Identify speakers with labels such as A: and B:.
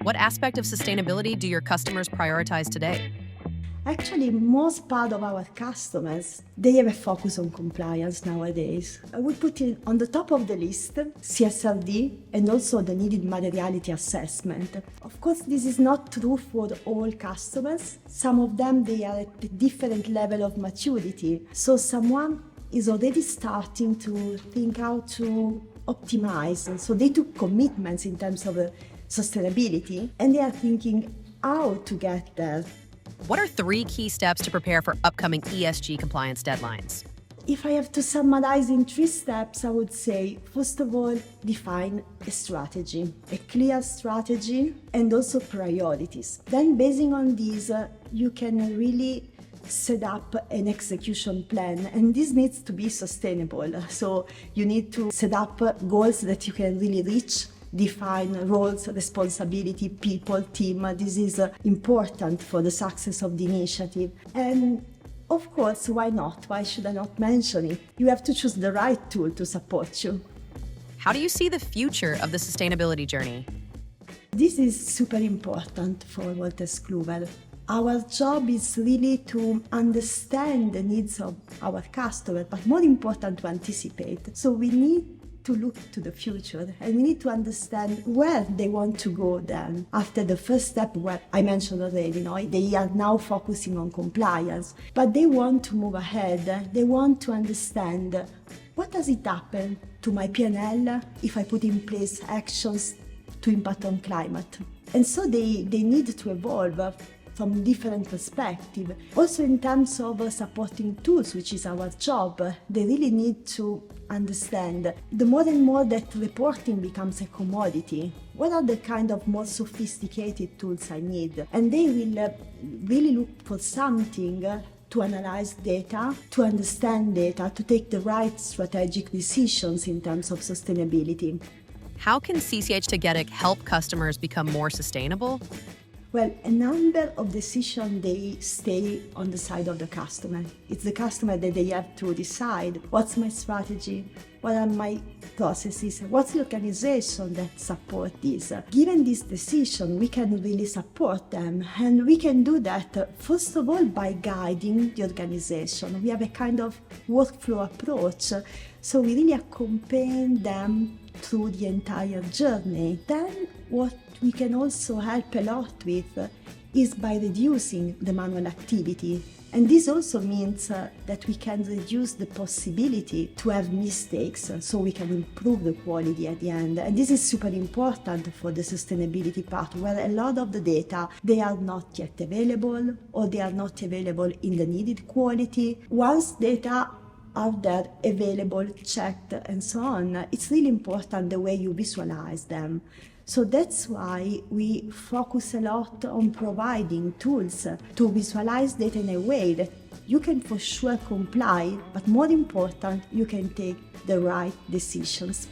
A: What aspect of sustainability do your customers prioritize today?
B: Actually, most part of our customers, they have a focus on compliance nowadays. I would put it on the top of the list, CSRD, and also the needed materiality assessment. Of course, this is not true for all customers. Some of them, they are at a different level of maturity. So someone is already starting to think how to optimize. And so they took commitments in terms of sustainability, and they are thinking how to get there.
A: What are 3 key steps to prepare for upcoming ESG compliance deadlines?
B: If I have to summarize in 3 steps, I would say, first of all, define a strategy, a clear strategy, and also priorities. Then, basing on these, you can really set up an execution plan, and this needs to be sustainable. So you need to set up goals that you can really reach, define roles, responsibility, people, team. This is important for the success of the initiative. And of course, why not? Why should I not mention it? You have to choose the right tool to support you.
A: How do you see the future of the sustainability journey?
B: This is super important for Wolters Kluwer. Our job is really to understand the needs of our customer, but more important, to anticipate. So we need to look to the future, and we need to understand where they want to go then. After the first step, where I mentioned already, they are now focusing on compliance, but they want to move ahead. They want to understand, what does it happen to my P&L if I put in place actions to impact on climate? And so they need to evolve from different perspectives. Also in terms of supporting tools, which is our job, they really need to understand the more and more that reporting becomes a commodity. What are the kind of more sophisticated tools I need? And they will really look for something to analyze data, to understand data, to take the right strategic decisions in terms of sustainability.
A: How can CCH Tagetik help customers become more sustainable?
B: Well, a number of decisions, they stay on the side of the customer. It's the customer that they have to decide, what's my strategy, what are my processes, what's the organization that support this. Given this decision, we can really support them, and we can do that, first of all, by guiding the organization. We have a kind of workflow approach, so we really accompany them through the entire journey. Then what we can also help a lot with is by reducing the manual activity. And this also means that we can reduce the possibility to have mistakes, so we can improve the quality at the end. And this is super important for the sustainability part, where a lot of the data, they are not yet available, or they are not available in the needed quality. Once data are there, available, checked, and so on, it's really important the way you visualize them. So that's why we focus a lot on providing tools to visualize data in a way that you can for sure comply, but more important, you can take the right decisions.